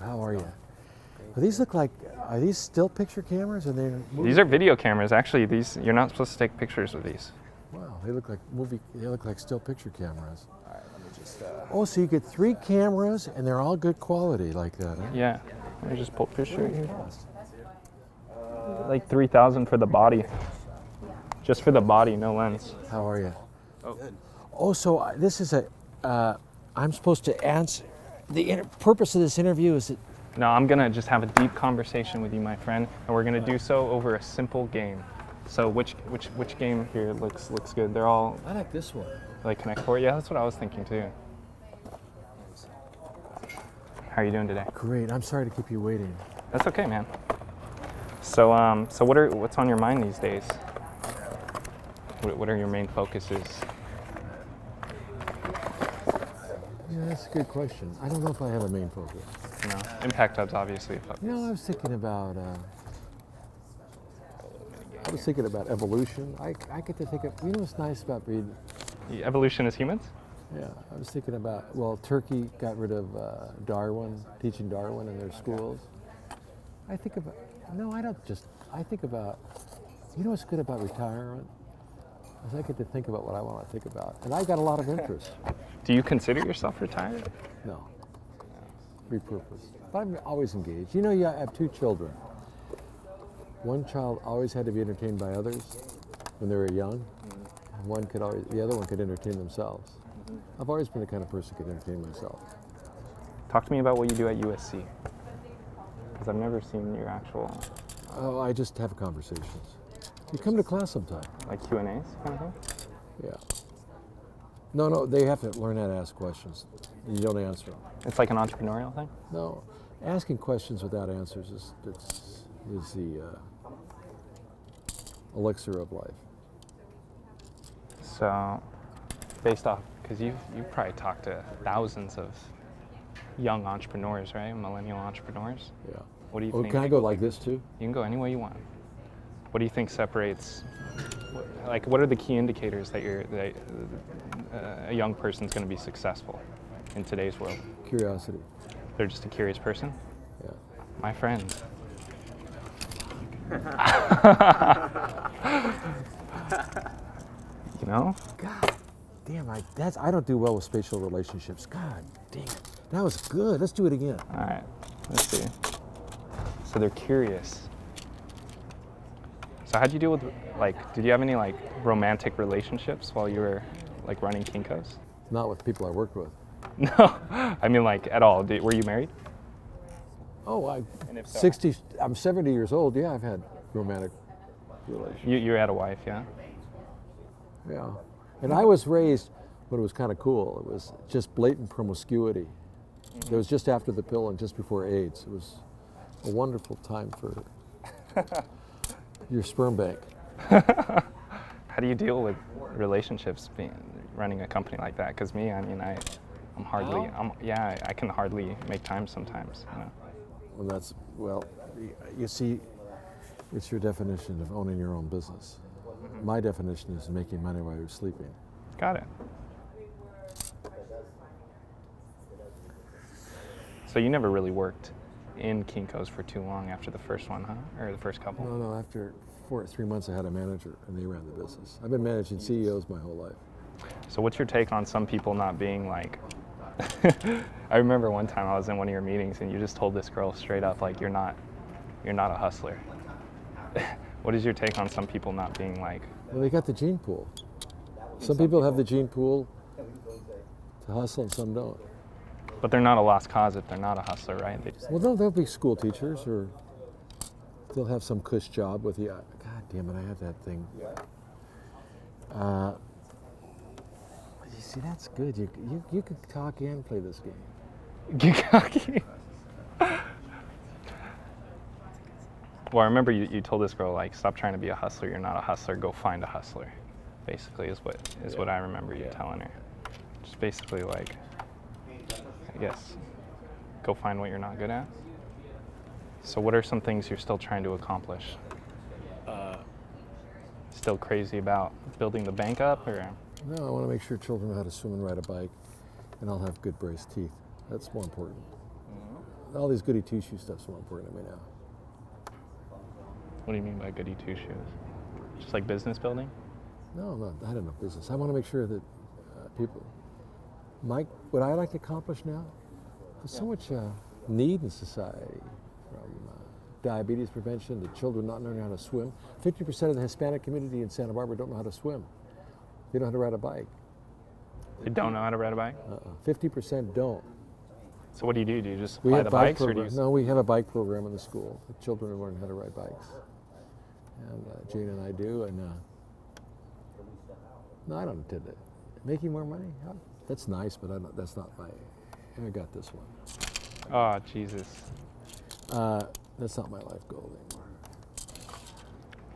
How are you? Are these still picture cameras? These are video cameras. Actually, you're not supposed to take pictures with these. Wow, they look like still picture cameras. All right, let me just. Oh, so you get 3 cameras and they're all good quality like that, huh? Yeah. Let me just pull a picture here. Like $3,000 for the body. Just for the body, no lens. How are you? Oh, good. Oh, so this is I'm supposed to answer. The purpose of this interview is that. No, I'm gonna just have a deep conversation with you, my friend, and we're gonna do so over a simple game. So which game here looks good? They're all. I like this one. Like Connect 4? Yeah, that's what I was thinking too. How are you doing today? Great. I'm sorry to keep you waiting. That's okay, man. So what's on your mind these days? What are your main focuses? Yeah, that's a good question. I don't know if I have a main focus. No, Impact Hub's obviously a focus. No, I was thinking about evolution. I get to think of, what's nice about reading? Evolution as humans? Yeah, I was thinking about, Turkey got rid of teaching Darwin in their schools. I think about, what's good about retirement? Is I get to think about what I want to think about. And I got a lot of interest. Do you consider yourself retired? No. Repurposed. But I'm always engaged. I have 2 children. One child always had to be entertained by others when they were young. The other one could entertain themselves. I've always been the kind of person who could entertain myself. Talk to me about what you do at USC. Because I've never seen your actual... Oh, I just have conversations. You come to class sometime. Like Q&As kind of thing? Yeah. No, they have to learn how to ask questions. You don't answer them. It's like an entrepreneurial thing? No, asking questions without answers is the elixir of life. So, based off, because you've probably talked to thousands of young entrepreneurs, right? Millennial entrepreneurs. Yeah. What do you think? Can I go like this too? You can go any way you want. What do you think separates? What are the key indicators that a young person's going to be successful in today's world? Curiosity. They're just a curious person? Yeah. My friend. You know? God damn, I don't do well with spatial relationships. God damn it. That was good. Let's do it again. All right, let's see. So they're curious. So how'd you deal with, did you have any romantic relationships while you were running Kinkos? Not with people I worked with. No, I mean at all. Were you married? Oh, And if so, I'm 70 years old. Yeah, I've had romantic relationships. You had a wife, yeah? Yeah. And I was raised, but it was kind of cool. It was just blatant promiscuity. It was just after the pill and just before AIDS. It was a wonderful time for your sperm bank. How do you deal with relationships running a company like that? Because me, I can hardly make time sometimes. You see, it's your definition of owning your own business. Mm-hmm. My definition is making money while you're sleeping. Got it. So you never really worked in Kinkos for too long after the first one, huh? Or the first couple? No, after 3 months I had a manager and they ran the business. I've been managing CEOs my whole life. So what's your take on some people not being I remember one time I was in one of your meetings and you just told this girl straight up you're not a hustler. What is your take on some people not being Well, they got the gene pool. Some people have the gene pool to hustle and some don't. But they're not a lost cause if they're not a hustler, right? Well, they'll be school teachers or they'll have some cush job with the, God damn it, I have that thing. You see, that's good. You could talk and play this game. Get cocky. Well, I remember you told this girl, stop trying to be a hustler. You're not a hustler. Go find a hustler. Basically, is what I remember you telling her. Just basically, I guess, go find what you're not good at. So what are some things you're still trying to accomplish? Still crazy about building the bank up, or? No, I want to make sure children know how to swim and ride a bike, and I'll have good braced teeth. That's more important. all these goody two-shoe stuff's more important to me now. What do you mean by goody two shoes? Just like business building? No, I don't know business. I want to make sure that people, what I like to accomplish now, there's so much need in society, from diabetes prevention to children not knowing how to swim. 50% of the Hispanic community in Santa Barbara don't know how to swim. They don't know how to ride a bike. They don't know how to ride a bike? 50% don't. So what do? Do you just We buy have the bike bikes, or do you? programs. No, we have a bike program in the school. The children are learning how to ride bikes. And Jane and I do, and no, I don't intend it. Making more money? That's nice, but that's not my, I got this one. Oh, Jesus. That's not my life goal anymore.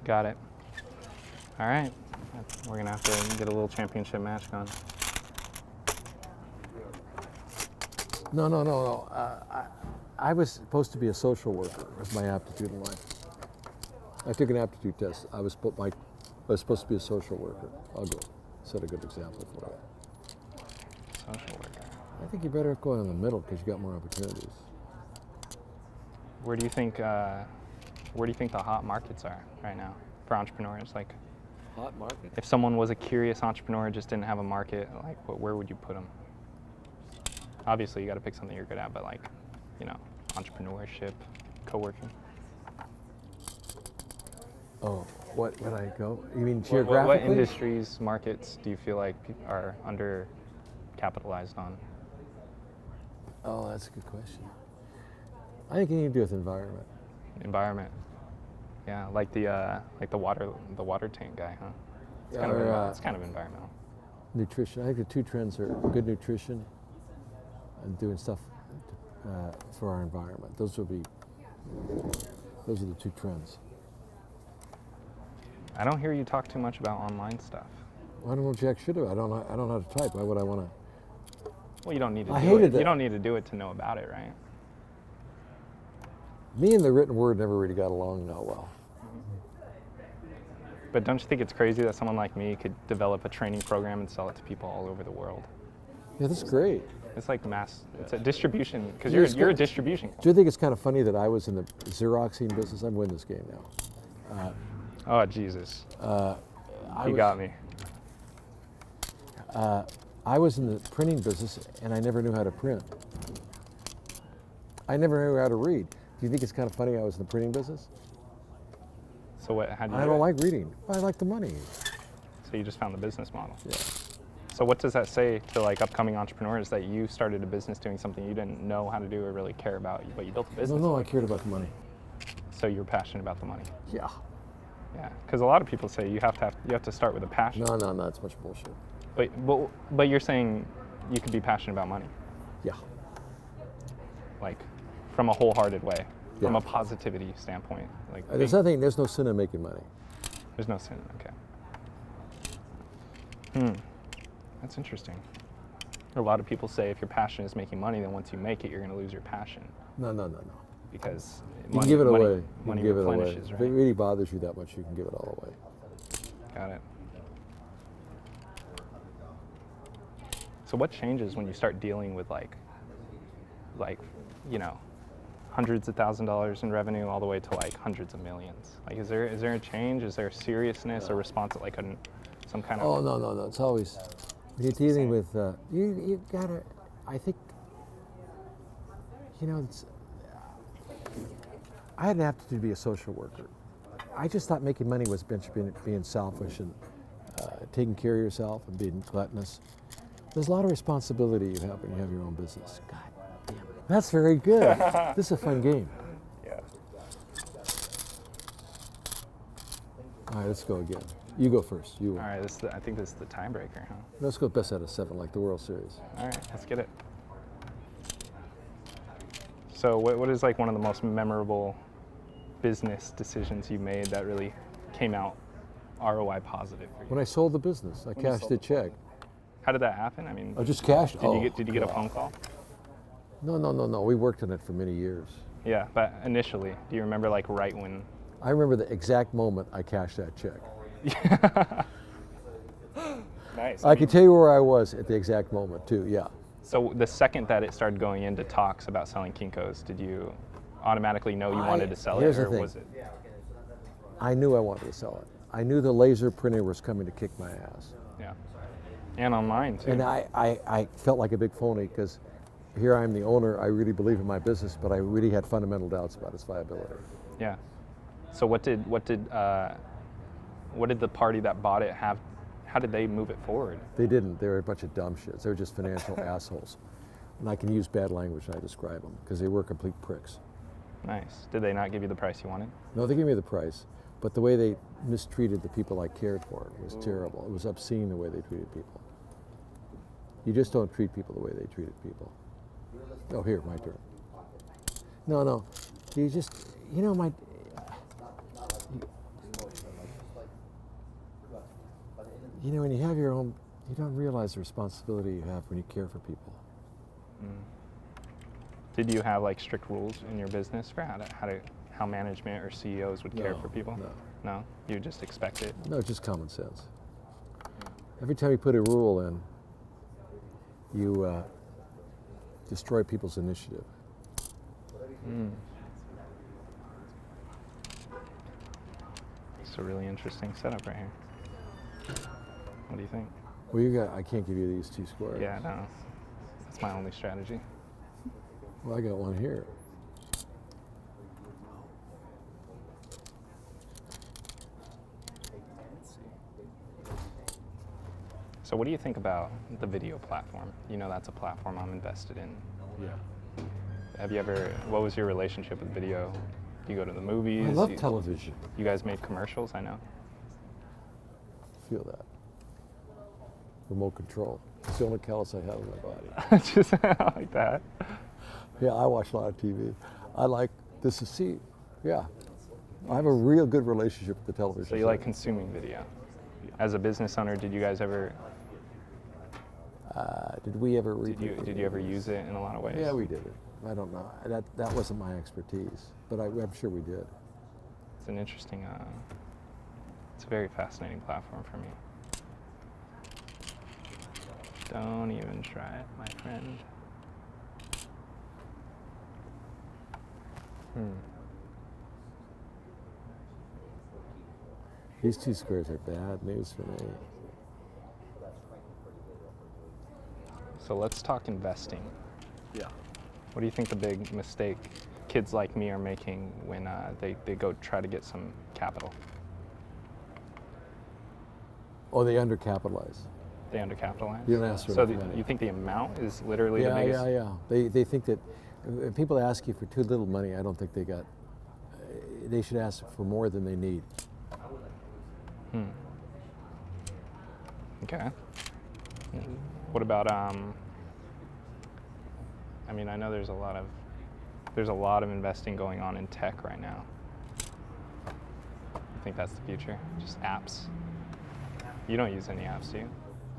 Got it. All right. We're going to have to get a little championship match going. No. I was supposed to be a social worker. Was my aptitude in life. I took an aptitude test. I was supposed to be a social worker. I'll go set a good example for you. Social worker. I think you better go in the middle because you got more opportunities. Where do you think the hot markets are right now for entrepreneurs? Like, Hot market? if someone was a curious entrepreneur, just didn't have a market, like, where would you put them? Obviously, you got to pick something you're good at, but like, entrepreneurship, co-working. Oh, what would I go? You mean What geographically? industries, markets do you feel like are under capitalized on? Oh, that's a good question. I think anything to do with environment. Environment. Yeah, like the water tank guy, huh? It's kind of environmental. Nutrition. I think the two trends are good nutrition and doing stuff for our environment. Those are the two trends. I don't hear you talk too much about online stuff. I don't know jack shit about it. I don't know how to type. Why would I want to? Well, you don't need to I do hated it. that. You don't need to do it to know about it, right? Me and the written word never really got along that well. But don't you think it's crazy that someone like me could develop a training program and sell it to people all over the world? Yeah, that's great. It's like it's a distribution, because Yeah, it's you're a good. distribution. Do you think it's kind of funny that I was in the Xeroxing business? I'm winning this game now. Oh, Jesus. You was- got me. I was in the printing business and I never knew how to print. I never knew how to read. Do you think it's kind of funny I was in the printing business? So how do you I do don't it? like reading. I like the money. So you just found the business model. Yeah. So what does that say to like upcoming entrepreneurs, that you started a business doing something you didn't know how to do or really care about, but you built a business? No, I cared about the money. So you're passionate about the money. Yeah. Yeah, because a lot of people say you have to start with a passion. No, it's much bullshit. But you're saying you could be passionate about money, Yeah. like from a wholehearted way, from Yeah. a positivity standpoint. Like There's no sin in making money. there's no sin. Okay. That's interesting. A lot of people say if your passion is making money, then once you make it, you're going to lose your passion, No. because You can give it away. Money You can give it away. replenishes, If it right? really bothers you that much, you can give it all away. Got it. So what changes when you start dealing with like hundreds of $1,000s in revenue all the way to like hundreds of millions? Like, is there a change? Is there a seriousness or response, like some kind of? Oh, no. It's always, you're dealing with, you gotta, I think, I had an aptitude to be a social worker. I just thought making money was being selfish and taking care of yourself and being gluttonous. There's a lot of responsibility you have when you have your own business. God damn it. That's very good. This is a fun game. Yeah. All right, let's go again. You go first. You win. All right. I think this is the tiebreaker, huh? Let's go best out of 7, like the World Series. All right. Let's get it. So what is like one of the most memorable business decisions you made that really came out ROI positive for you? When I sold the business, I cashed a check. How did that happen? I mean, I just cashed. did you get a phone call? No. We worked on it for many years. Yeah, but initially, do you remember like right when? I remember the exact moment I cashed that check. Nice. I can tell you where I was at the exact moment too. Yeah. So the second that it started going into talks about selling Kinkos, did you automatically know you wanted to sell it, here's the or thing. was it? I knew I wanted to sell it. I knew the laser printer was coming to kick my ass. Yeah. And online too. And I felt like a big phony because here I am the owner, I really believe in my business, but I really had fundamental doubts about its viability. Yeah. So what did the party that bought it have? How did they move it forward? They didn't. They were a bunch of dumb shits. They were just financial assholes. And I can use bad language when I describe them because they were complete pricks. Nice. Did they not give you the price you wanted? No, they gave me the price, but the way they mistreated the people I cared for was terrible. It was obscene the way they treated people. You just don't treat people the way they treated people. Oh, here, my turn. No. You just, when you have your own, you don't realize the responsibility you have when you care for people. Did you have like strict rules in your business for how management or CEOs would care for people? No, you just expect it. No, just common sense. Every time you put a rule in, you destroy people's initiative. It's a really interesting setup right here. What do you think? Well, I can't give you these two squares. Yeah, no. That's my only strategy. Well, I got one here. So what do you think about the video platform? That's a platform I'm invested in. Yeah. What was your relationship with video? Do you go to the movies? I love television. You guys made commercials, I know. Feel that. Remote control. It's the only callus I have in my body. Just like that. Yeah, I watch a lot of TV. I like this to see. Yeah. I have a real good relationship with the television. So you like consuming video. As a business owner, did you guys ever... Did we ever... Did you ever use it in a lot of ways? Yeah, we did it. I don't know. That wasn't my expertise, but I'm sure we did. It's an interesting... it's a very fascinating platform for me. Don't even try it, my friend. These two squares are bad news for me. So let's talk investing. Yeah. What do you think the big mistake kids like me are making when they go try to get some capital? Oh, they undercapitalize. They undercapitalize? You don't ask for so enough money. You think the amount is literally the biggest? Yeah. They think that if people ask you for too little money, I don't think they should ask for more than they need. Okay. What about I know there's a lot of investing going on in tech right now. You think that's the future? Just apps? You don't use any apps, do you?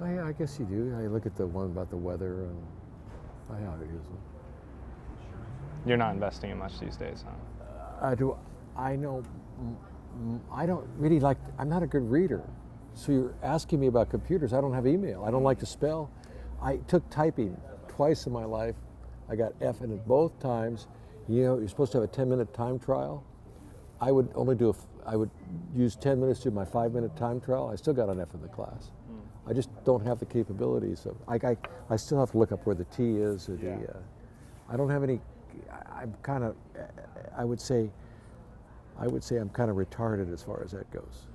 I guess you do. I look at the one about the weather, and I use them. You're not investing in much these days, huh? I know. I don't really like. I'm not a good reader, so you're asking me about computers. I don't have email. I don't like to spell. I took typing twice in my life. I got F in it both times. You're supposed to have a 10-minute time trial. I would only I would use 10 minutes to do my 5-minute time trial. I still got an F in the class. I just don't have the capabilities of. I still have to look up where the T is or the. I don't have any. I'm kind of. I would say I'm kind of retarded as far as that goes.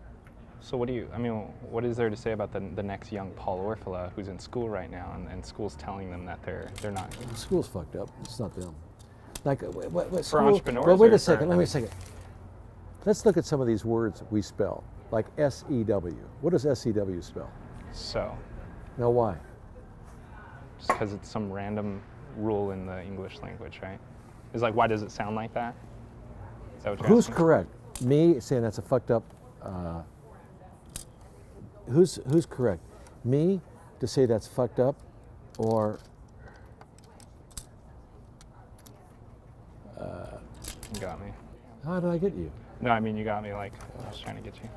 So what is there to say about the next young Paul Orfalea who's in school right now and school's telling them that they're not? The school's fucked up. It's not them. Like what for school, entrepreneurs. Well, wait a second. Let me a second. Let's look at some of these words we spell, like S-E-W. What does S-E-W spell? So. Now why? Just because it's some random rule in the English language, right? It's like, why does it sound like that? Is that what you're Who's asking? correct? Me saying that's a fucked up. Who's correct? Me to say that's fucked up, or You got me. how did I get you? No, you got me. Like, I was trying to get you.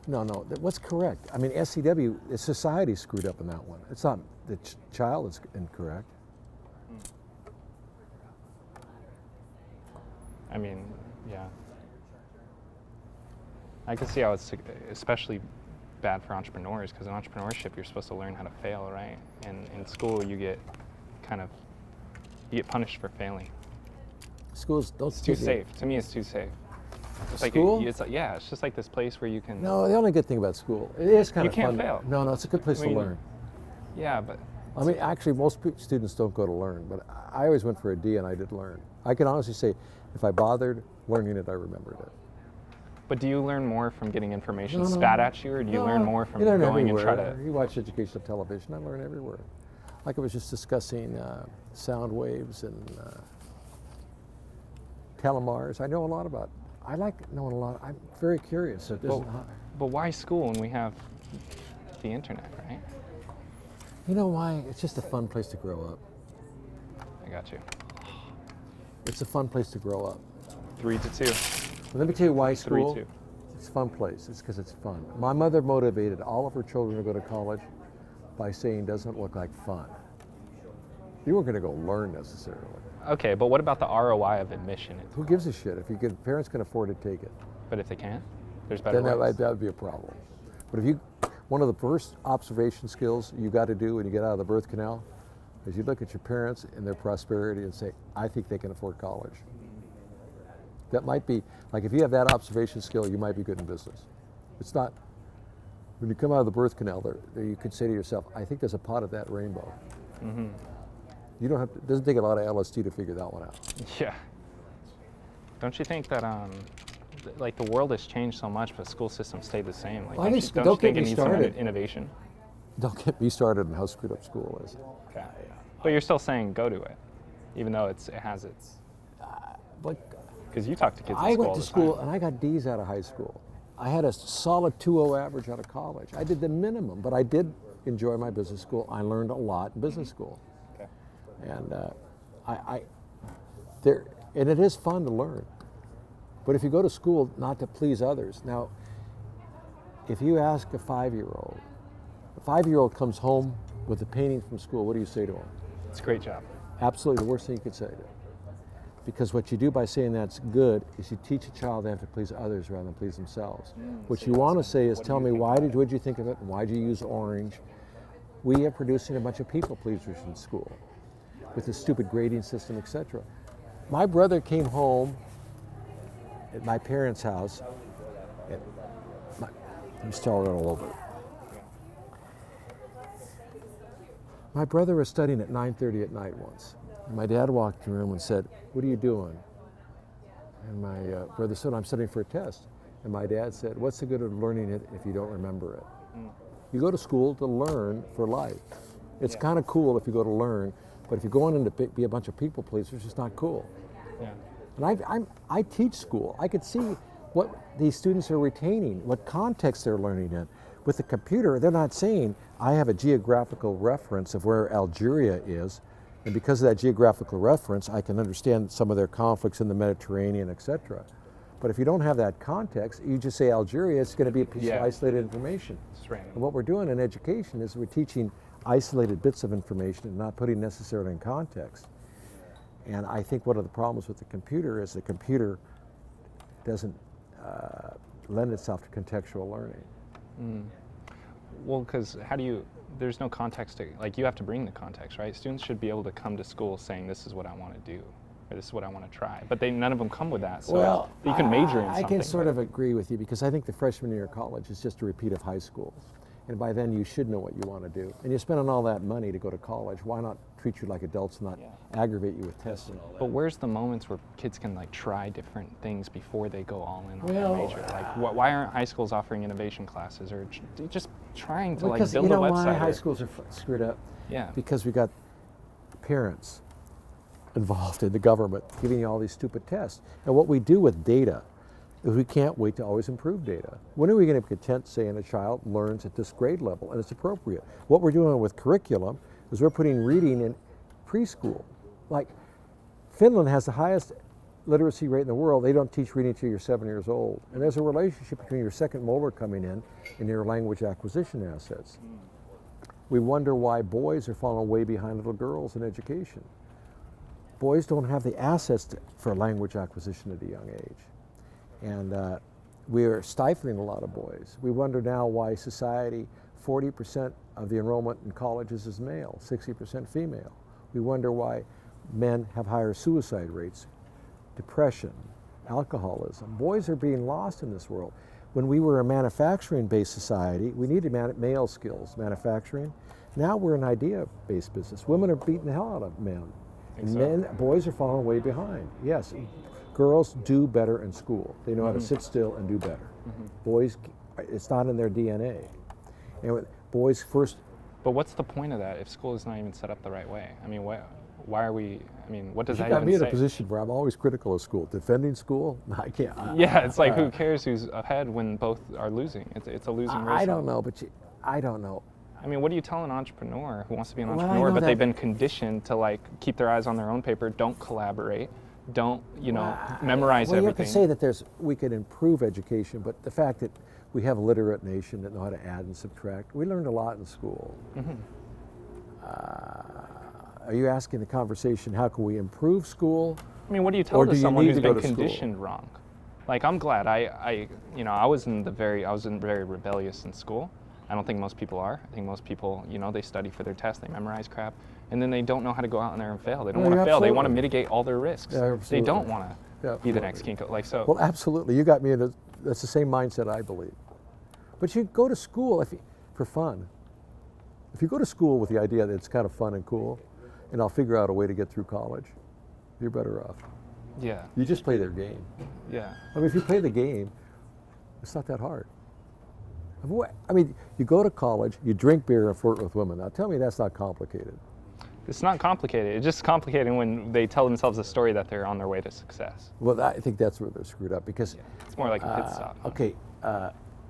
No. What's correct? SCW. Society screwed up in that one. It's not the child is incorrect. I mean, yeah. I can see how it's especially bad for entrepreneurs, because in entrepreneurship you're supposed to learn how to fail, right? And in school you get punished for failing. Schools don't. It's too safe. To me, it's too safe. It's School? Like, it's like, yeah, it's just like this place where you can. No, the only good thing about school, it is kind You of can't fun. fail. No, it's a good place I mean, to learn. Yeah, but I mean, actually, most students don't go to learn, but I always went for a D, and I did learn. I can honestly say, if I bothered learning it, I remembered it. But do you learn more from getting information No, no. spat at you, or do you learn more from you learn going everywhere. and try to? You watch educational television, I learn everywhere. Like I was just discussing sound waves and telemars. I know a lot about. I like knowing a lot. I'm very curious. It isn't hard. But why school when we have the internet, right? You know why? It's just a fun place to grow up. I got you. It's a fun place to grow up. 3-2. Let me tell you why school. 3-2. It's a fun place. It's because it's fun. My mother motivated all of her children to go to college by saying, "Doesn't look like fun." You weren't going to go learn necessarily. Okay, but what about the ROI of admission? Who gives a shit? If parents can afford to take it, But if they can't, there's better then ways. that would be a problem. But one of the first observation skills you got to do when you get out of the birth canal is you look at your parents and their prosperity and say, "I think they can afford college." That might be, like if you have that observation skill, you might be good in business. It's not, when you come out of the birth canal, you could say to yourself, "I think there's a pot of that rainbow." Mm-hmm. You don't have to, it doesn't take a lot of LSD to figure that one out. Yeah. Don't you think that like the world has changed so much, but school system stayed the same? Like, Well, don't you think it needs some innovation? Don't get me started on how screwed up school is. Okay. But you're still saying go to it, even though it has its. But Because you talk to kids. I in went all to the school time. and I got D's out of high school. I had a solid 2.0 average out of college. I did the minimum, but I did enjoy my business school. I learned a lot in business school. Okay. And and it is fun to learn. But if you go to school not to please others, now, if you ask a 5-year-old comes home with a painting from school, what do you say to him? It's a great job. Absolutely the worst thing you could say to him. Because what you do by saying that's good is you teach a child they have to please others rather than please themselves. What you want to say is, tell me what did you think of it, and why did you use orange? We are producing a bunch of people pleasers in school with this stupid grading system, etc. My brother came home at my parents' house. I'm still all over it. My brother was studying at 9:30 at night once. And my dad walked in the room and said, "What are you doing?" And my brother said, "I'm studying for a test." And my dad said, "What's the good of learning it if you don't remember it?" You go to school to learn for life. It's kind of cool if you go to learn, but if you're going in to be a bunch of people pleasers, it's not cool. Yeah. And I teach school. I could see what these students are retaining, what context they're learning in. With the computer, they're not saying, "I have a geographical reference of where Algeria is, and because of that geographical reference, I can understand some of their conflicts in the Mediterranean, etc." But if you don't have that context, you just say Algeria, it's going to be a piece of isolated information. It's random. And what we're doing in education is we're teaching isolated bits of information and not putting necessarily in context. And I think one of the problems with the computer is the computer doesn't lend itself to contextual learning. Well, because there's no context to, like, you have to bring the context, right? Students should be able to come to school saying, this is what I want to do, or this is what I want to try. But none of them come with that, so you can major in something. I can sort of agree with you, because I think the freshman year of college is just a repeat of high school. And by then you should know what you want to do. And you're spending all that money to go to college. Why not treat you like adults and not aggravate you with testing? But where's the moments where kids can like try different things before they go all in on Well, their major? Like, why aren't high schools offering innovation classes, or just trying to Because like build you know a website? why high schools are screwed up? Yeah. Because we got parents involved in the government giving you all these stupid tests. And what we do with data is we can't wait to always improve data. When are we going to be content saying a child learns at this grade level and it's appropriate? What we're doing with curriculum is we're putting reading in preschool. Like Finland has the highest literacy rate in the world. They don't teach reading until you're 7 years old. And there's a relationship between your second molar coming in and your language acquisition assets. We wonder why boys are falling way behind little girls in education. boys don't have the assets for language acquisition at a young age. And we are stifling a lot of boys. We wonder now why society, 40% of the enrollment in colleges is male, 60% female. We wonder why men have higher suicide rates, depression, alcoholism. Boys are being lost in this world. When we were a manufacturing-based society, we needed male skills, manufacturing. Now we're an idea-based business. Women are beating the hell out of men. And boys are falling way behind. Yes, girls do better in school. They know how to sit still and do better. Boys, it's not in their DNA. And boys first. But what's the point of that if school is not even set up the right way? I mean, why are we? I mean, what does that even say? You got me in a position where I'm always critical of school. Defending school, I can't. Yeah, it's like who cares who's ahead when both are losing? It's a losing race. I don't know, but I don't know. I mean, what do you tell an entrepreneur who wants to be an entrepreneur, but they've been conditioned to like keep their eyes on their own paper, don't collaborate, don't memorize everything? You have to say that we could improve education, but the fact that we have a literate nation that know how to add and subtract, we learned a lot in school. Are you asking the conversation, how can we improve school? I mean, what do you tell to someone who's been conditioned wrong? Like, I'm glad I wasn't very rebellious in school. I don't think most people are. I think most people, they study for their test, they memorize crap, and then they don't know how to go out there and fail. They don't want to fail. They want to mitigate all their risks. They don't want to be the next Kinkos. Like so. Well, absolutely. You got me in that's the same mindset I believe. But you go to school for fun. If you go to school with the idea that it's kind of fun and cool, and I'll figure out a way to get through college, you're better off. Yeah. You just play their game. Yeah. I mean, if you play the game, it's not that hard. I mean, you go to college, you drink beer and flirt with women. Now tell me that's not complicated. It's not complicated. It's just complicated when they tell themselves a story that they're on their way to success. Well, I think that's where they're screwed up because... It's more like a pit stop. Okay.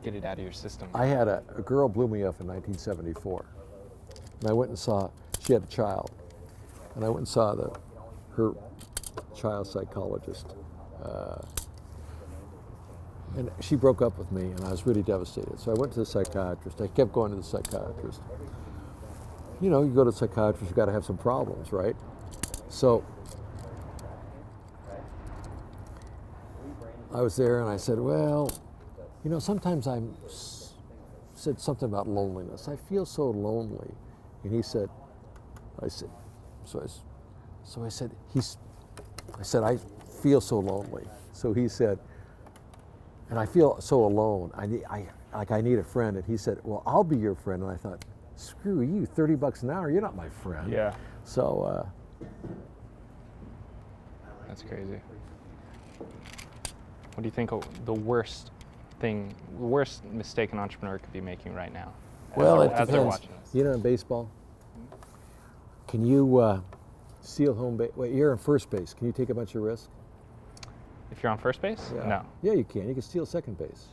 Get it out of your system. I had a girl blew me up in 1974. And I went and saw, she had a child. And I went and saw her child psychologist. And she broke up with me, and I was really devastated. So I went to the psychiatrist. I kept going to the psychiatrist. You go to the psychiatrist, you got to have some problems, right? So I was there, and I said, well, sometimes said something about loneliness. I feel so lonely. And he said, I said, I feel so lonely. So he said, and I feel so alone. I need a friend. And he said, well, I'll be your friend. And I thought, screw you, $30 an hour, you're not my friend. Yeah. So. That's crazy. What do you think the worst mistake an entrepreneur could be making right now? Well, it as they're depends. watching this? In baseball, can you steal home base? Wait, you're in first base. Can you take a bunch of risks? If you're on first base? Yeah. No. Yeah, you can. You can steal second base.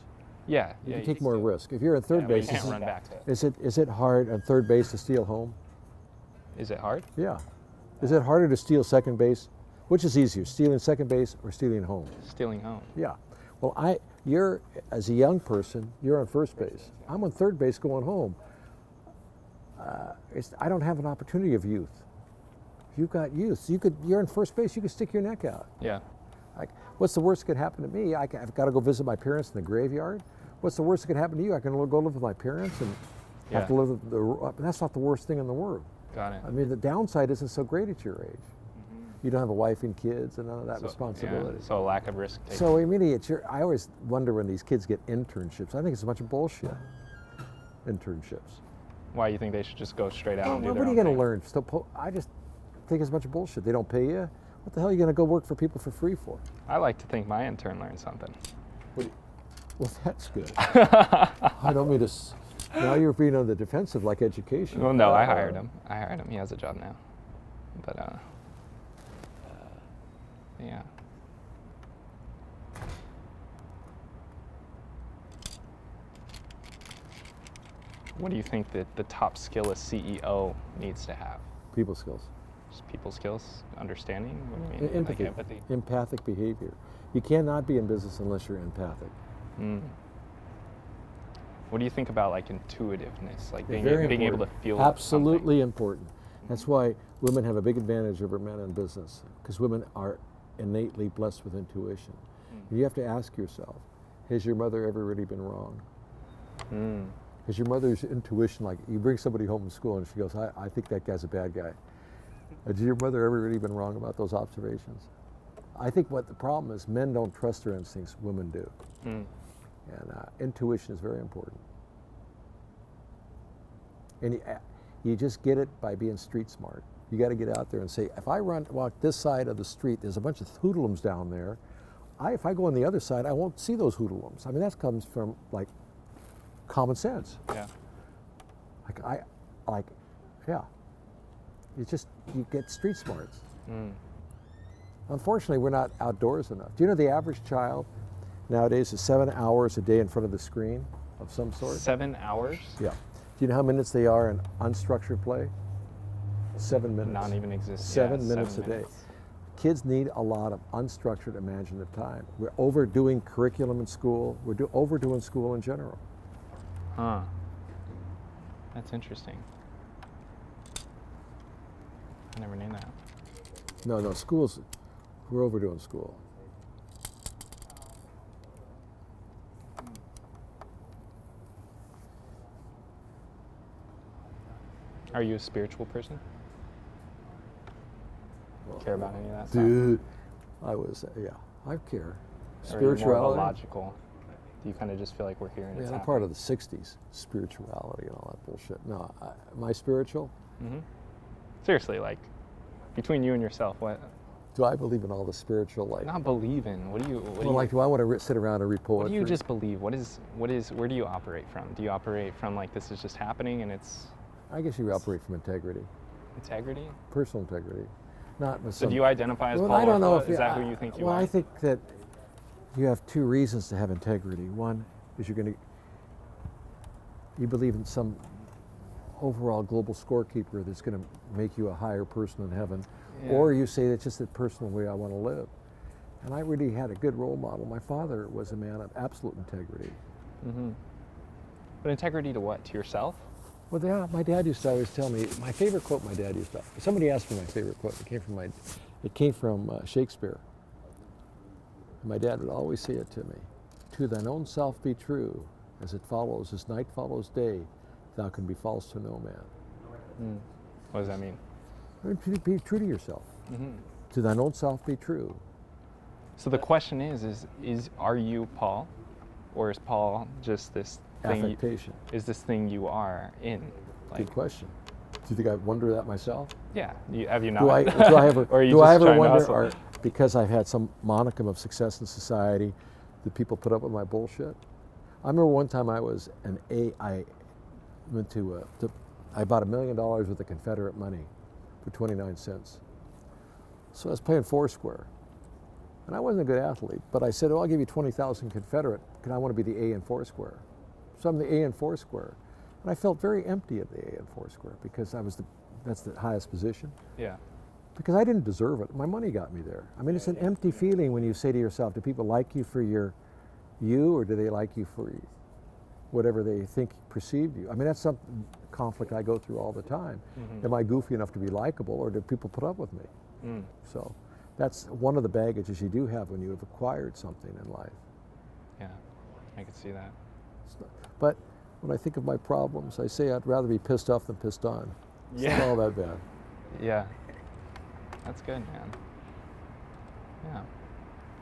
Yeah. You can take more risk. If you're in third base, you can't run back to it. Is it hard on third base to steal home? Is it hard? Yeah. Is it harder to steal second base? Which is easier, stealing second base or stealing home? Stealing home. Yeah. Well, you're as a young person, you're on first base. I'm on third base going home. I don't have an opportunity of youth. You've got youth. You're in first base. You could stick your neck out. Yeah. Like, what's the worst that could happen to me? I've got to go visit my parents in the graveyard. What's the worst that could happen to you? I can go live with my parents and have to live with that's not the worst thing in the world. Got it. I mean, the downside isn't so great at your age. You don't have a wife and kids and none of that responsibility. Yeah, so a lack of risk taking. So I mean, I always wonder when these kids get internships. I think it's a bunch of bullshit. Internships. Why you think they should just go straight out and do their what are own you going thing? to learn? I just think it's a bunch of bullshit. They don't pay you. What the hell are you going to go work for people for free for? I like to think my intern learned something. Well, that's good. I don't mean to. Now you're being on the defensive, like education. Well, no, I hired him. He has a job now. But yeah. What do you think that the top skill a CEO needs to have? People skills. Just people skills, understanding? What do you mean? Empathy. Like empathy? Empathic behavior. You cannot be in business unless you're empathic. What do you think about like intuitiveness, like being Very able to feel Absolutely something? important. That's why women have a big advantage over men in business, because women are innately blessed with intuition. You have to ask yourself, has your mother ever really been wrong? Has your mother's intuition, like you bring somebody home from school and she goes, I think that guy's a bad guy. Has your mother ever really been wrong about those observations? I think what the problem is, men don't trust their instincts, women do. And intuition is very important. And you just get it by being street smart. You got to get out there and say, if I walk this side of the street, there's a bunch of hoodlums down there. If I go on the other side, I won't see those hoodlums. I mean, that comes from like common sense. Yeah. Yeah. You get street smarts. Unfortunately, we're not outdoors enough. Do you know the average child nowadays is 7 hours a day in front of the screen of some sort? 7 hours? Yeah. Do you know how minutes they are in unstructured play? 7 minutes. Non even existing. 7 minutes a day. Kids need a lot of unstructured imaginative time. We're overdoing curriculum in school. We're overdoing school in general. Huh. That's interesting. I never knew that. No, schools, we're overdoing school. Are you a spiritual person? Care about any of that Dude, I care. Or are you more of a Spirituality. logical? Do you kind of just feel like we're here and it's Yeah, I'm happening? part of the 60s, spirituality and all that bullshit. No, am I spiritual? Seriously, like, between you and yourself, what? Do I believe in all the spiritual, like? Not believe in. What do you? Do I want to sit around and read poetry? What do you just believe? What is? Where do you operate from? Do you operate from like this is just happening and it's? I guess you operate from integrity. Integrity? Personal integrity. Not with So do you identify as Paul I don't know Orfalea? if Is that who you think you are? Well, I think that you have two reasons to have integrity. One is you believe in some overall global scorekeeper that's going to make you a higher person in heaven, or you say it's just the personal way I want to live. And I really had a good role model. My father was a man of absolute integrity. But integrity to what? To yourself? Well, yeah, my dad used to always tell me, my favorite quote my dad used to, somebody asked me my favorite quote, it came from Shakespeare. And my dad would always say it to me, to thine own self be true, as night follows day, thou can be false to no man. What does that mean? Be true to yourself. To thine own self be true. So the question is are you Paul? Or is Paul just this thing? Affectation. Is this thing you are in? Like, Good question. Do you think I wonder that myself? yeah. Have you not? Do I ever, or are you do just I ever trying to wonder, hustle? or because I've had some monicum of success in society, do people put up with my bullshit? I remember one time I was I went I bought $1 million worth of Confederate money for 29 cents. So I was playing Foursquare. And I wasn't a good athlete, but I said, I'll give you 20,000 Confederate, because I want to be the A in Foursquare. So I'm the A in Foursquare. And I felt very empty at the A in Foursquare, because that's the highest position. Yeah. Because I didn't deserve it. My money got me there. I mean, it's an empty feeling when you say to yourself, do people like you for you, or do they like you for whatever they think perceived you? I mean, that's some conflict I go through all the time. Am I goofy enough to be likable, or do people put up with me? So that's one of the baggages you do have when you have acquired something in life. Yeah, I could see that. But when I think of my problems, I say I'd rather be pissed off than pissed on. It's not all that bad. Yeah. That's good, man. Yeah.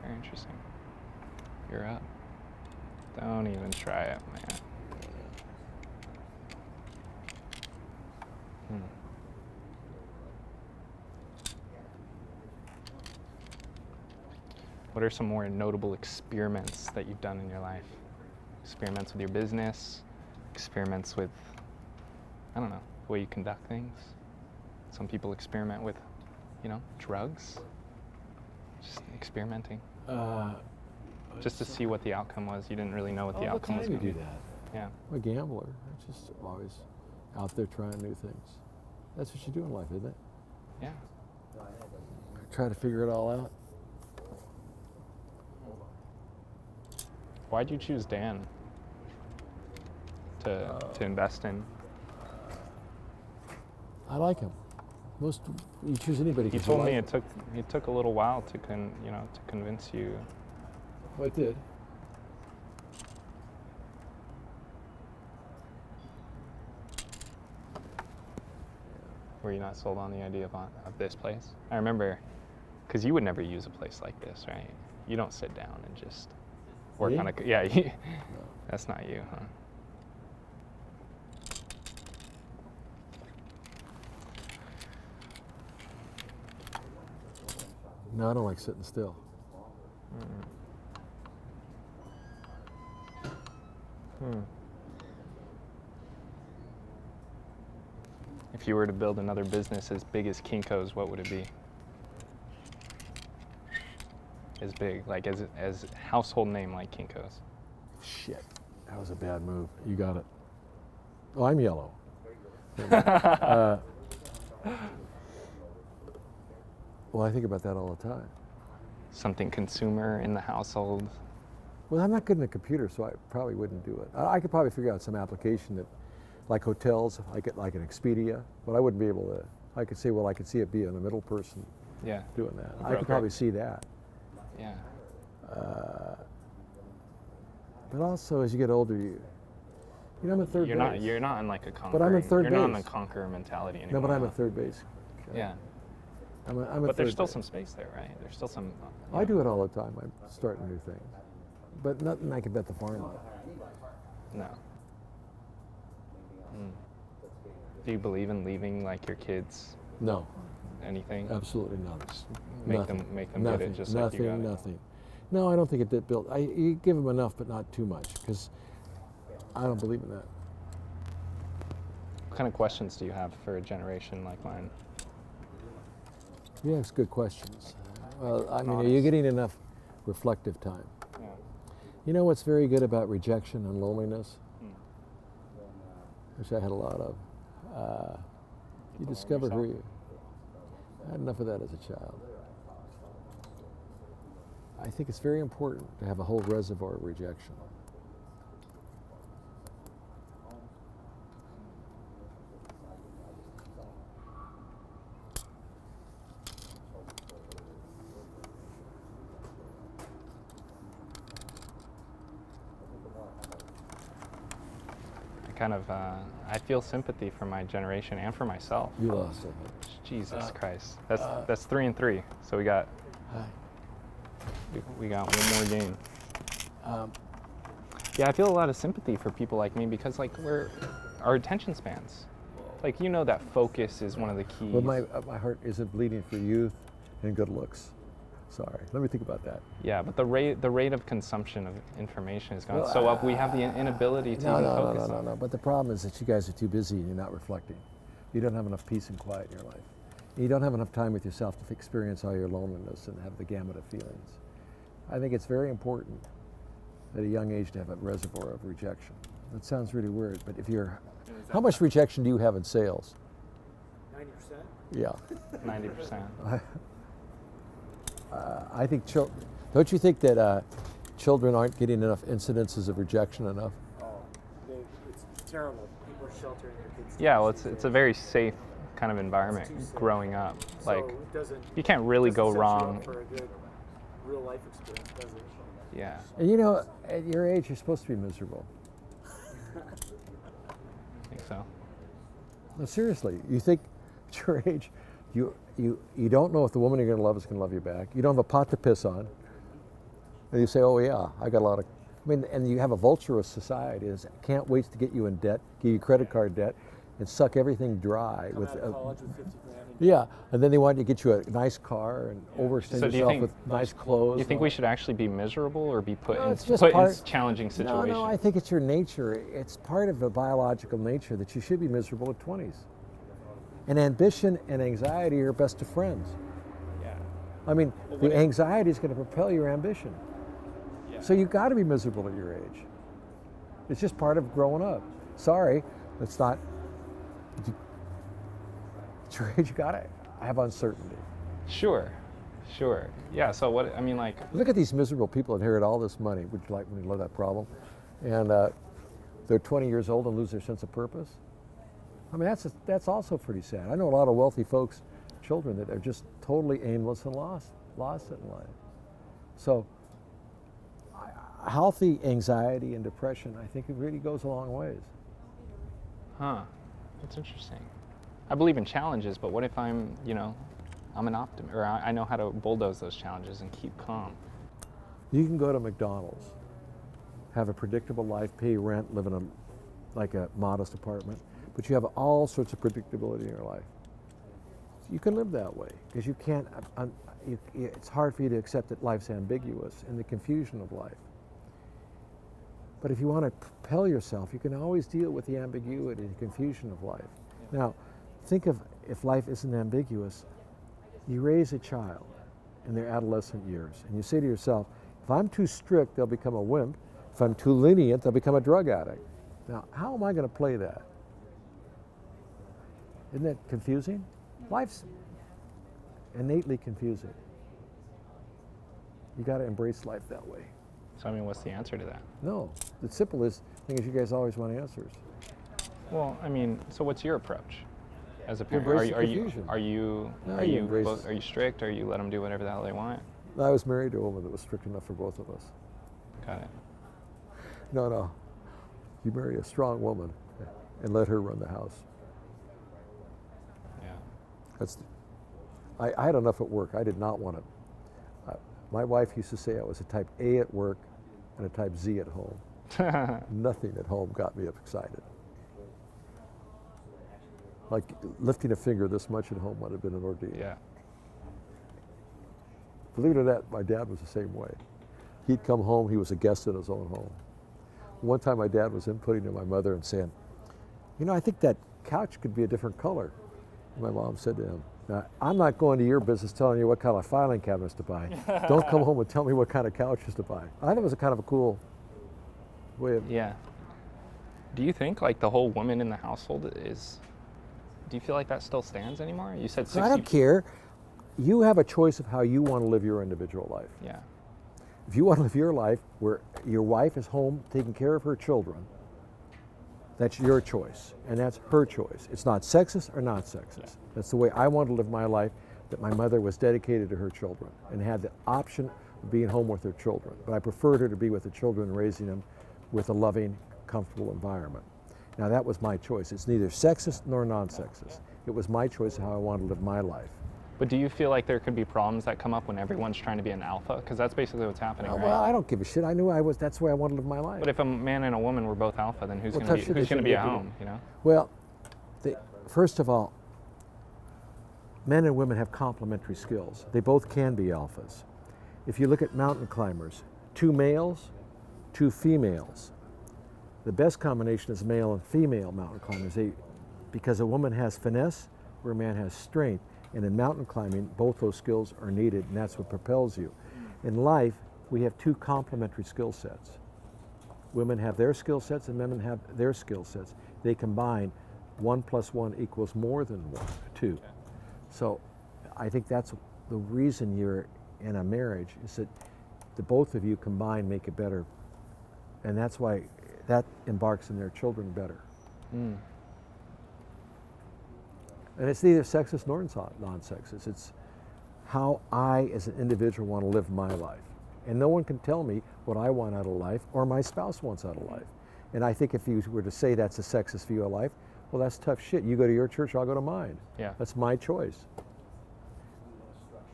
Very interesting. You're up. Don't even try it, man. What are some more notable experiments that you've done in your life? Experiments with your business, experiments with, I don't know, the way you conduct things. Some people experiment with, drugs. Just experimenting. Just to see what the outcome was. You didn't really know what the outcome was going to be. You do that. Yeah. I'm a gambler. I'm just always out there trying new things. That's what you do in life, isn't it? Yeah. Try to figure it all out. Why'd you choose Dan to invest in? I like him. Most, you choose anybody. He told me it took a little while to convince you. Well, it did. Were you not sold on the idea of this place? I remember, because you would never use a place like this, right? You don't sit down and just work Me? on a, yeah, no. That's not you, huh? No, I don't like sitting still. If you were to build another business as big as Kinkos, what would it be? As big, like as household name like Kinkos. Shit, that was a bad move. You got it. Oh, I'm yellow. Well, I think about that all the time. Something consumer in the household. Well, I'm not good in a computer, so I probably wouldn't do it. I could probably figure out some application that, like hotels, like an Expedia, but I wouldn't be able to. I could say, well, I could see it being a middle person doing that. I could probably see that. Yeah. But also, as you get older, you know, I'm a third base. You're not in like a conquering. But I'm in third You're base. not in a conqueror mentality anymore. No, but I'm a third base. Yeah. I'm a But there's third still base. some space there, right? There's still some. I do it all the time. I'm starting new things, but nothing I can bet the farm on. No. Do you believe in leaving like your kids No, anything? absolutely not. Make them get it just like you got it. Nothing. No, I don't think it did build. You give them enough, but not too much, because I don't believe in that. What kind of questions do you have for a generation like mine? You ask good questions. Well, I mean, are you Honest. getting enough reflective time? Yeah. You know what's very good about rejection and loneliness, which I had a lot of? You discover who you. I had enough of that as a child. I think it's very important to have a whole reservoir of rejection. I feel sympathy for my generation and for myself. You lost it. Jesus Christ. That's 3 and 3. So we got one more game. Yeah, I feel a lot of sympathy for people like me because like our attention spans. Like you know that focus is one of the keys. Well, my heart isn't bleeding for youth and good looks. Sorry, let me think about that. Yeah, but the rate of consumption of information has gone so up. We have the inability to even focus on it. No. But the problem is that you guys are too busy and you're not reflecting. You don't have enough peace and quiet in your life. You don't have enough time with yourself to experience all your loneliness and have the gamut of feelings. I think it's very important at a young age to have a reservoir of rejection. That sounds really weird, but if you're, how much rejection do you have in sales? 90%? Yeah. 90%. I think don't you think that children aren't getting enough incidences of rejection enough? Oh, it's terrible. People are sheltering their kids. Yeah, well, it's a very safe kind of environment It's too safe. growing up. So Like it doesn't, you can't really go doesn't set you up wrong. for a good real life experience, does it? Yeah. And you know, at your age, you're supposed to be miserable. I think so. No, seriously, you think at your age, you don't know if the woman you're going to love is going to love you back. You don't have a pot to piss on. And you say, oh yeah, I got a lot of, I mean, and you have a vulturous society that can't wait to get you in debt, give you credit card debt, and suck everything dry. Come with out of college with 50 grand. yeah, and then they want you to get you a nice car and overextend So do you yourself think- with nice clothes. You think and we should actually be miserable or be put No, in it's just put in part- challenging situations? No, I think it's your nature. It's part of the biological nature that you should be miserable at 20s. And ambition and anxiety are best of friends. Yeah. I mean, the anxiety is going to propel your ambition. Yeah. So you got to be miserable at your age. It's just part of growing up. Sorry, it's not. At your age, you got to have uncertainty. Sure. Yeah. So what? I mean, like. Look at these miserable people inherit all this money. Would you like when you love that problem? And they're 20 years old and lose their sense of purpose. I mean, that's also pretty sad. I know a lot of wealthy folks children that are just totally aimless and lost in life. So healthy anxiety and depression, I think it really goes a long ways. Huh. That's interesting. I believe in challenges, but what if I'm an optimist, or I know how to bulldoze those challenges and keep calm? You can go to McDonald's, have a predictable life, pay rent, live in a modest apartment, but you have all sorts of predictability in your life. You can live that way because you can't. It's hard for you to accept that life's ambiguous and the confusion of life. But if you want to propel yourself, you can always deal with the ambiguity and confusion of life. Now, think of if life isn't ambiguous, you raise a child in their adolescent years, and you say to yourself, if I'm too strict, they'll become a wimp. If I'm too lenient, they'll become a drug addict. Now, how am I going to play that? Isn't that confusing? Life's innately confusing. You got to embrace life that way. So I mean, what's the answer to that? No, the simplest thing is you guys always want answers. Well, I mean, so what's your approach as a parent? Embrace the Are confusion. you strict, or you let them do whatever the hell they want? I was married to a woman that was strict enough for both of us. Got it. No. You marry a strong woman and let her run the house. Yeah. I had enough at work. I did not want it. My wife used to say I was a type A at work and a type Z at home. Nothing at home got me excited. Like lifting a finger this much at home would have been an ordeal. Yeah. Believe it or not, my dad was the same way. He'd come home, he was a guest in his own home. One time my dad was inputting to my mother and saying, I think that couch could be a different color. And my mom said to him, now, I'm not going to your business telling you what kind of filing cabinets to buy. Don't come home and tell me what kind of couches to buy. I thought it was a kind of a cool way of... Yeah. Do you think like the whole woman in the household is, do you feel like that still stands anymore? You said 60... I don't care. You have a choice of how you want to live your individual life. Yeah. If you want to live your life where your wife is home taking care of her children, that's your choice, and that's her choice. It's not sexist or not sexist. Yeah. That's the way I want to live my life, that my mother was dedicated to her children and had the option of being home with her children. But I preferred her to be with the children and raising them with a loving, comfortable environment. Now that was my choice. It's neither sexist nor non-sexist. It was my choice of how I wanted to live my life. But do you feel like there could be problems that come up when everyone's trying to be an alpha? Because that's basically what's happening, right? Well, I don't give a shit. I knew that's the way I wanted to live my life. But if a man and a woman were both alpha, then who's going to be at home, Well, first of all, men and women have complementary skills. They both can be alphas. If you look at mountain climbers, 2 males, 2 females. The best combination is male and female mountain climbers, because a woman has finesse where a man has strength. And in mountain climbing, both those skills are needed, and that's what propels you. In life, we have 2 complementary skill sets. Women have their skill sets and men have their skill sets. They combine, 1 + 1 = more than 2. So I think that's the reason you're in a marriage, is that the both of you combined make it better. And that's why that embarks in their children better. Mm. And it's neither sexist nor non-sexist. It's how I, as an individual, want to live my life. And no one can tell me what I want out of life or my spouse wants out of life. And I think if you were to say that's a sexist view of life, well, that's tough shit. You go to your church, I'll go to mine. Yeah. That's my choice.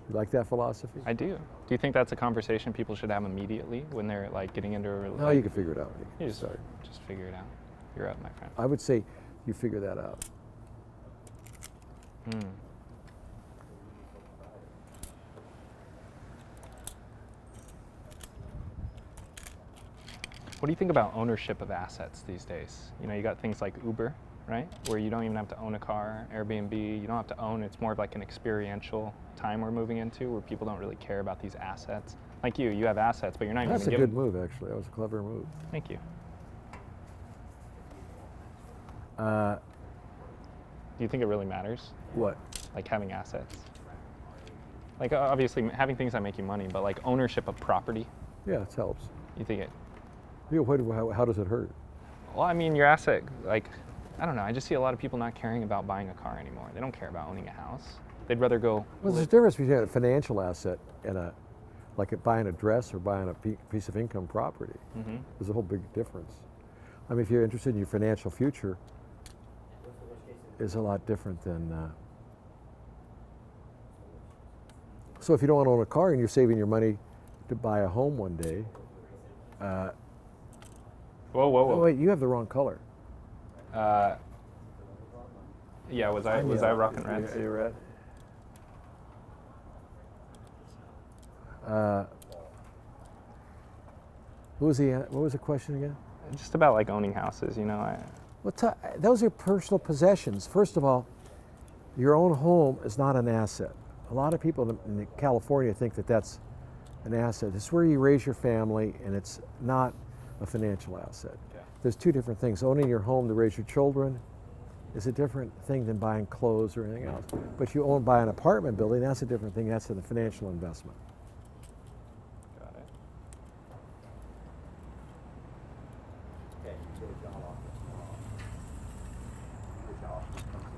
You like that philosophy? I do. Do you think that's a conversation people should have immediately when they're like getting into a relationship? No, you can figure it out. You just figure it out. You're up, my friend. I would say you figure that out. Hmm. What do you think about ownership of assets these days? You got things like Uber, right? Where you don't even have to own a car, Airbnb, you don't have to own, it's more of like an experiential time we're moving into where people don't really care about these assets. Like you have assets, but you're not even That's a good move, actually. That was a clever move. Thank you. Do you think it really matters? What? Like having assets? Like obviously having things that make you money, but like ownership of property? Yeah, it helps. You think it? Yeah, how does it hurt? Well, I mean, your asset, like, I don't know, I just see a lot of people not caring about buying a car anymore. They don't care about owning a house. They'd rather go. Well, there's a difference between a financial asset and buying a dress or buying a piece of income property. Mm-hmm. There's a whole big difference. I mean, if you're interested in your financial future, is a lot different than. So if you don't want to own a car and you're saving your money to buy a home one day. Whoa, whoa, whoa. Oh wait, you have the wrong color. Yeah, was I rocking red? You're red. What was the question again? Just about like owning houses, you know. Well, those are personal possessions. First of all, your own home is not an asset. A lot of people in California think that that's an asset. It's where you raise your family, and it's not a financial asset. Yeah. There's two different things. Owning your home to raise your children is a different thing than buying clothes or anything else. But you buy an apartment building, that's a different thing. That's a financial investment. Got it.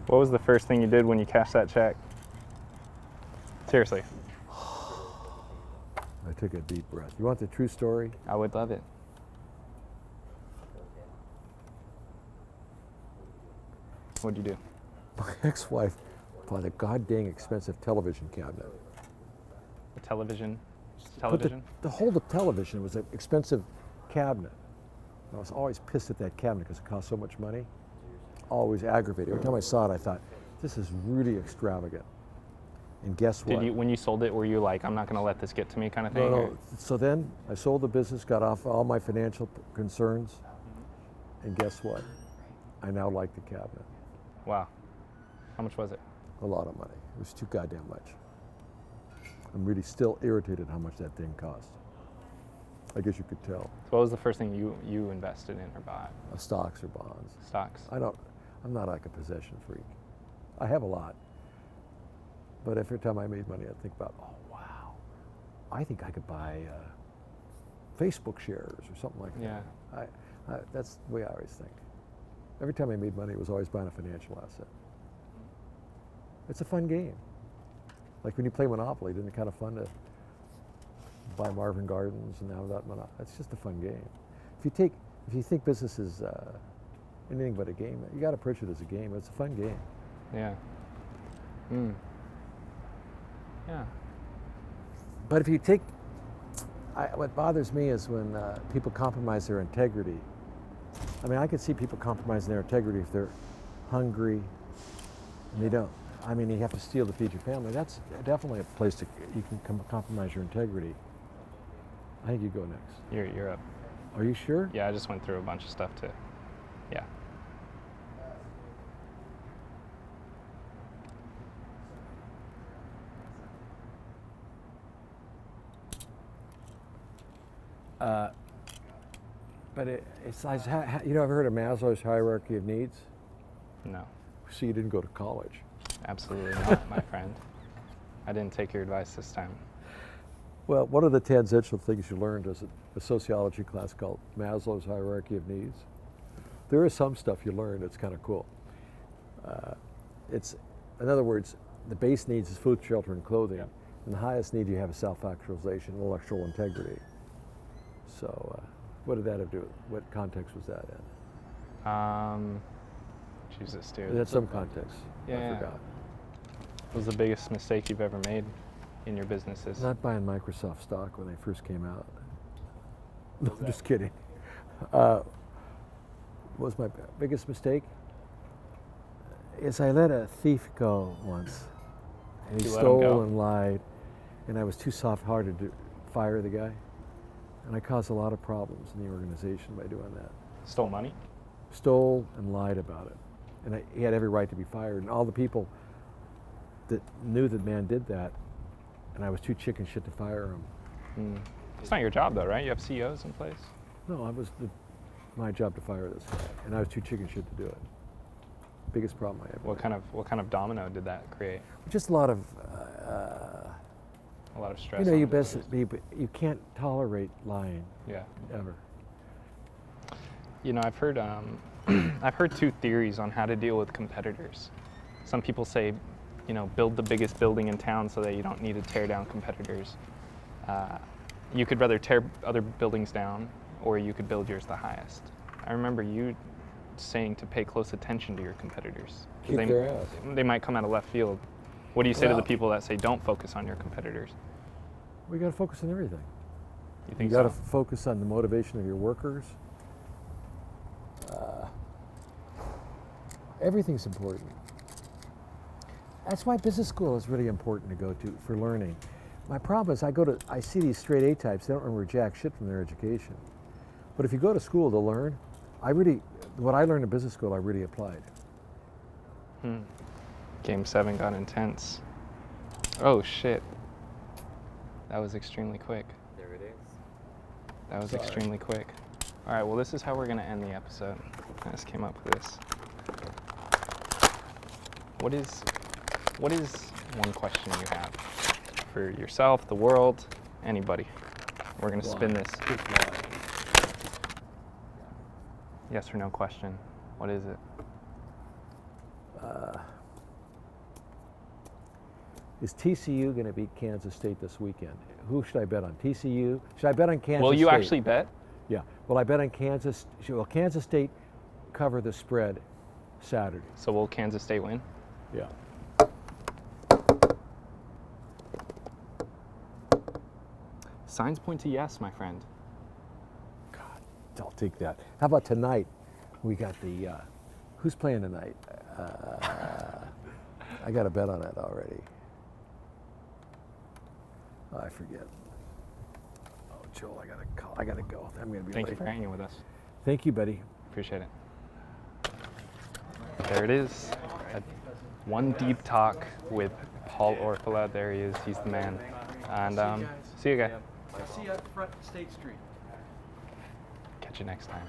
What was the first thing you did when you cashed that check? Seriously. I took a deep breath. You want the true story? I would love it. What'd you do? My ex-wife bought a goddamn expensive television cabinet. A television? Just But television? the whole television was an expensive cabinet. I was always pissed at that cabinet because it cost so much money. Always aggravated. Every time I saw it, I thought, this is really extravagant. And guess what? When you sold it, were you like, I'm not going to let this get to me kind of thing? No, or- no. So then I sold the business, got off all my financial concerns, and guess what? I now like the cabinet. Wow. How much was it? A lot of money. It was too goddamn much. I'm really still irritated how much that thing cost. I guess you could tell. So what was the first thing you invested in or bought? Stocks or bonds. Stocks? I'm not like a possession freak. I have a lot. But every time I made money, I'd think about, oh, wow, I think I could buy Facebook shares or something like that. Yeah. That's the way I always think. Every time I made money, it was always buying a financial asset. It's a fun game. Like when you play Monopoly, isn't it kind of fun to buy Marvin Gardens and have that Monopoly? It's just a fun game. If you think business is anything but a game, you got to approach it as a game. It's a fun game. Yeah. Mm. Yeah. But if you take, what bothers me is when people compromise their integrity. I mean, I could see people compromising their integrity if they're hungry and they don't. I mean, you have to steal to feed your family. That's definitely a place you can compromise your integrity. I think you go next. You're up. Are you sure? Yeah, I just went through a bunch of stuff too. Yeah. But it's like, you know, I've heard of Maslow's hierarchy of needs. No. So you didn't go to college. Absolutely not, my friend. I didn't take your advice this time. Well, one of the tangential things you learned is a sociology class called Maslow's hierarchy of needs. There is some stuff you learn that's kind of cool. In other words, the base needs is food, shelter, and clothing. Yep. And the highest need you have is self-actualization, intellectual integrity. So what did that have to do with, what context was that in? Jesus, dude. It had some context. Yeah. I forgot. What was the biggest mistake you've ever made in your businesses? Not buying Microsoft stock when they first came out. No, I'm just kidding. What was my biggest mistake? Is I let a thief go once. And he You let him go? stole and lied, and I was too soft-hearted to fire the guy. And I caused a lot of problems in the organization by doing that. Stole money? Stole and lied about it. And he had every right to be fired. And all the people that knew the man did that, and I was too chicken shit to fire him. Mm. It's not your job though, right? You have CEOs in place? No, it was my job to fire this guy, and I was too chicken shit to do it. Biggest problem I ever had. What kind of domino did that create? Just a lot of, A lot of stress. you know, on you can't tolerate lying Yeah. ever. You know, I've heard I've heard two theories on how to deal with competitors. Some people say you know, build the biggest building in town so that you don't need to tear down competitors. You could rather tear other buildings down, or you could build yours the highest. I remember you saying to pay close attention to your competitors. Kick their ass. They might come out of left field. What do you say to Well- the people that say don't focus on your competitors? We got to focus on everything. You think You got to so? focus on the motivation of your workers. Everything's important. That's why business school is really important to go to for learning. My problem is I see these straight A types, they don't remember jack shit from their education. But if you go to school to learn, what I learned in business school, I really applied. Game 7 got intense. Oh shit. That was extremely quick. There it is. That was Sorry. extremely quick. All right, well, this is how we're going to end the episode. I just came up with this. What is one question you have for yourself, the world, anybody? We're going to spin this. Yes or no question. What is it? Is TCU going to beat Kansas State this weekend? Who should I bet on? TCU? Should I bet on Kansas State? Will you actually bet? Yeah. Will I bet on Kansas? Will Kansas State cover the spread Saturday? So will Kansas State win? Yeah. Signs point to yes, my friend. God, I'll take that. How about tonight? We got the, who's playing tonight? I got a bet on that already. Oh, I forget. Oh, Joel, I gotta go. I'm gonna be Thank you late. for hanging with us. Thank you, buddy. Appreciate it. There it is. One deep talk with Paul Orfalea. There he is. He's the man. And see you guys. See you at Front State Street. Catch you next time.